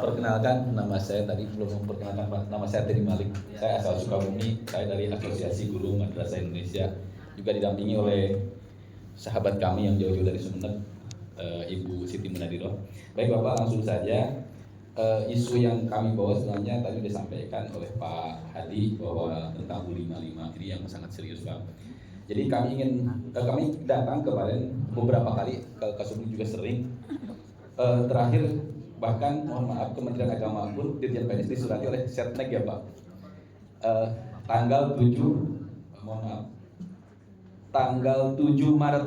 Perkenalkan, nama saya tadi belum memperkenalkan Pak. Nama saya Teddy Malik. Saya asal Sukabumi. Saya dari Asosiasi Guru Madrasah Indonesia. Juga didampingi oleh sahabat kami yang jauh-jauh dari Sumeneb, Ibu Siti Munadiroh. Baik Bapak, langsung saja. Isu yang kami bawa sebenarnya tadi disampaikan oleh Pak Hadi bahwa tentang U55 ini yang sangat serius Pak. Jadi kami datang kemarin beberapa kali ke Kasubdit juga sering. Terakhir bahkan mohon maaf Kementerian Agama pun Dirjen PNS disurati oleh Setnek ya Pak, tanggal 7 Maret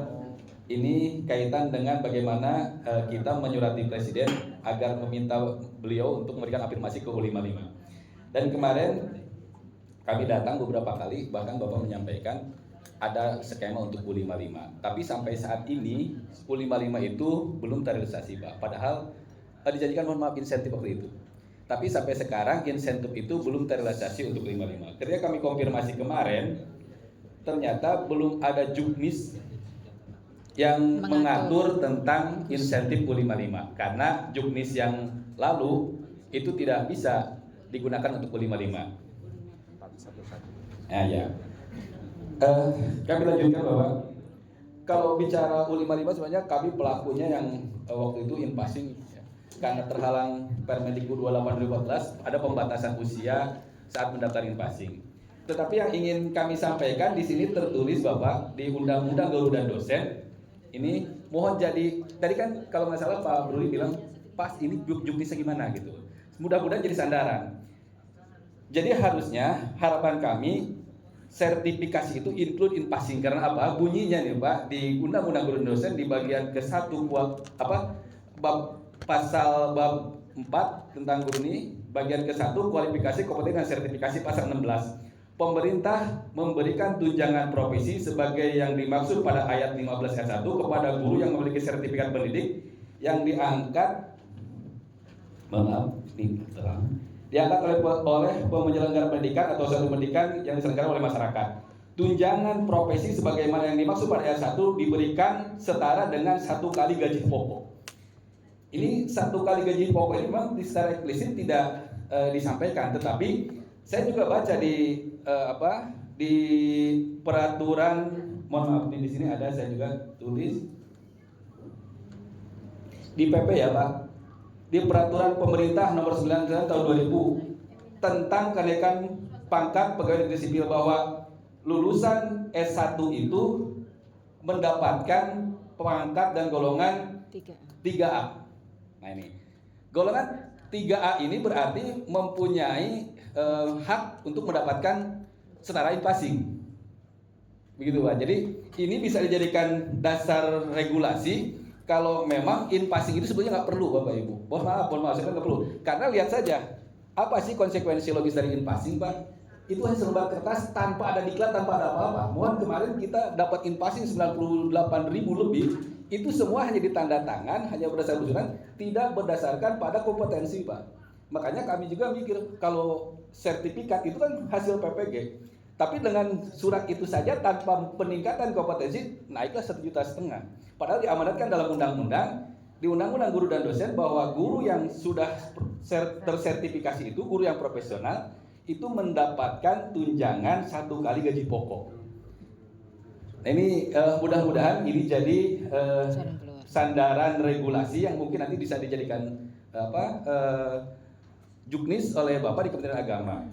ini kaitan dengan bagaimana kita menyurati Presiden agar meminta beliau untuk memberikan afirmasi ke U55. Dan kemarin kami datang beberapa kali, bahkan Bapak menyampaikan ada skema untuk U55, tapi sampai saat ini U55 itu belum terrealisasi Pak. Padahal dijanjikan mohon maaf insentif waktu itu, tapi sampai sekarang insentif itu belum terrealisasi untuk U55. Ketika kami konfirmasi kemarin, ternyata belum ada juknis yang mengatur tentang insentif U55, karena juknis yang lalu itu tidak bisa digunakan untuk U55. Ya. Kami lanjutkan Bapak. Kalau bicara U55 sebenarnya kami pelakunya yang waktu itu in-passing ya. Karena terhalang Permendikbud 28/2014 ada pembatasan usia saat mendaftar in-passing. Tetapi yang ingin kami sampaikan di sini tertulis Bapak di Undang-Undang Guru dan Dosen ini mohon jadi, tadi kan kalau nggak salah Pak Bruli bilang pas ini juknisnya gimana gitu. Mudah-mudahan jadi sandaran. Jadi harusnya harapan kami sertifikasi itu include in passing, karena apa? Bunyinya nih Pak di Undang-Undang Guru dan Dosen di bagian ke-1 pasal bab 4 tentang guru ini bagian ke-1 kualifikasi kompetensi dan sertifikasi pasal 16. Pemerintah memberikan tunjangan profesi sebagai yang dimaksud pada ayat 15 ayat 1 kepada guru yang memiliki sertifikat pendidik yang diangkat oleh penyelenggara pendidikan atau satu pendidikan yang diselenggarakan oleh masyarakat. Tunjangan profesi sebagaimana yang dimaksud pada ayat 1 diberikan setara dengan 1 kali gaji pokok. Ini 1 kali gaji pokok ini memang secara eksplisit tidak disampaikan, tetapi saya juga baca di di peraturan, mohon maaf di sini ada saya juga tulis di PP ya Pak. Di peraturan pemerintah nomor 99 tahun 2000 tentang kenaikan pangkat pegawai negeri sipil bahwa lulusan S1 itu mendapatkan pangkat dan golongan 3A. Nah ini golongan 3A ini berarti mempunyai hak untuk mendapatkan setara in-passing. Begitu Pak. Jadi ini bisa dijadikan dasar regulasi. Kalau memang in-passing itu sebenarnya nggak perlu Bapak Ibu. Mohon maaf, saya nggak perlu. Karena lihat saja, apa sih konsekuensi logis dari in-passing Pak? Itu hanya selembar kertas tanpa ada diklat, tanpa ada apa-apa. Mohon kemarin kita dapat in-passing 98.000 lebih, itu semua hanya ditanda tangan, hanya berdasarkan usulan, tidak berdasarkan pada kompetensi Pak. Makanya kami juga mikir kalau sertifikat itu kan hasil PPG. Tapi dengan surat itu saja tanpa peningkatan kompetensi naiklah 1,5 juta. Padahal diamanatkan dalam undang-undang, di Undang-Undang Guru dan Dosen bahwa guru yang sudah tersertifikasi itu, guru yang profesional itu mendapatkan tunjangan 1 kali gaji pokok. Nah ini mudah-mudahan ini jadi sandaran regulasi yang mungkin nanti bisa dijadikan juknis oleh Bapak di Kementerian Agama.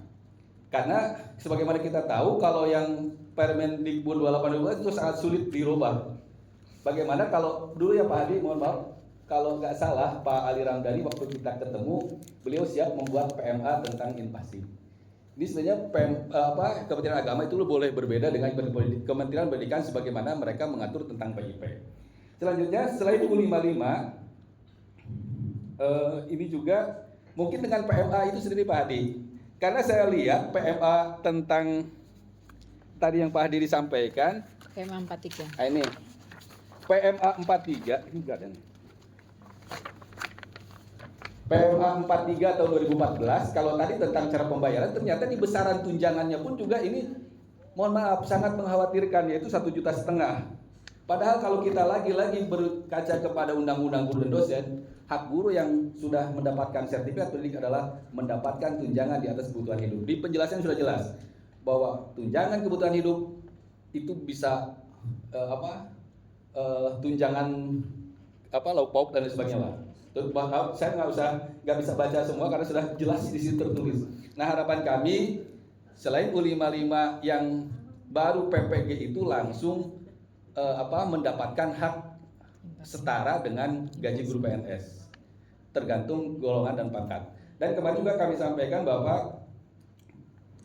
Karena sebagaimana kita tahu kalau yang Permendikbud 28/2014 itu sangat sulit dirubah. Bagaimana kalau dulu ya Pak Hadi, mohon maaf, kalau nggak salah Pak Ali Ramdhani waktu kita ketemu, beliau siap membuat PMA tentang in-passing. Ini sebenarnya Kementerian Agama itu boleh berbeda dengan Kementerian Pendidikan sebagaimana mereka mengatur tentang PIP. Selanjutnya selain U55, ini juga mungkin dengan PMA itu sendiri Pak Hadi. Karena saya lihat PMA tentang tadi yang Pak Hadi disampaikan, PMA 43. Nah ini PMA 43 ini enggak ada nih. PMA 43 tahun 2014 kalau tadi tentang cara pembayaran ternyata di besaran tunjangannya pun juga ini mohon maaf sangat mengkhawatirkan, yaitu 1,5 juta. Padahal kalau kita lagi-lagi berkaca kepada undang-undang guru dan dosen, hak guru yang sudah mendapatkan sertifikat pendidik adalah mendapatkan tunjangan di atas kebutuhan hidup. Di penjelasan sudah jelas bahwa tunjangan kebutuhan hidup itu bisa tunjangan lauk pauk dan lain sebagainya lah. Saya nggak bisa baca semua karena sudah jelas di situ tertulis. Nah, harapan kami selain U55 yang baru PPG itu langsung mendapatkan hak setara dengan gaji guru PNS, tergantung golongan dan pangkat. Dan kemarin juga kami sampaikan bahwa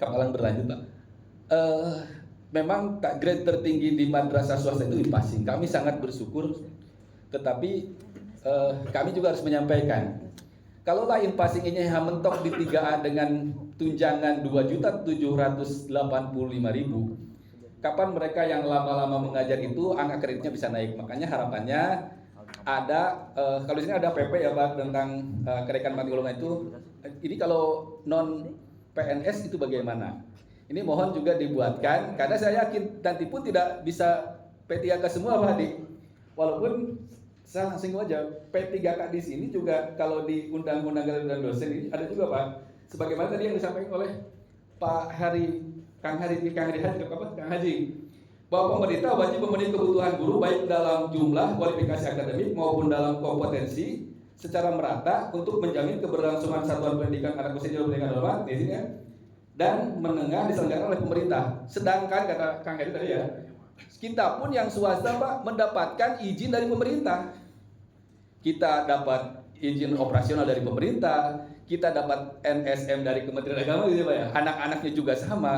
kapalan berlanjut, Pak. Memang grade tertinggi di madrasah swasta itu IPASing. Kami sangat bersyukur, tetapi kami juga harus menyampaikan, kalau lain passing ini mentok di 3A dengan tunjangan 2.785.000, kapan mereka yang lama-lama mengajar itu angka kreditnya bisa naik. Makanya harapannya ada, kalau di sini ada PP ya Pak tentang kenaikan mati golongan itu. Ini kalau non PNS itu bagaimana? Ini mohon juga dibuatkan, karena saya yakin nanti pun tidak bisa P3K semua Pak Hadi. Walaupun saya langsung aja P3K di sini juga kalau di undang-undang guru dan dosen ini ada juga Pak. Sebagaimana tadi yang disampaikan oleh Pak Kang Haji, bahwa pemerintah wajib memenuhi kebutuhan guru baik dalam jumlah kualifikasi akademik maupun dalam kompetensi secara merata untuk menjamin keberlangsungan satuan pendidikan anak usia di pendidikan hormat di sini ya, dan menengah diselenggarakan oleh pemerintah. Sedangkan kata Kang Heri tadi ya, kita pun yang swasta Pak mendapatkan izin dari pemerintah. Kita dapat izin operasional dari pemerintah, kita dapat NSM dari Kementerian Agama gitu Pak ya. Anak-anaknya juga sama.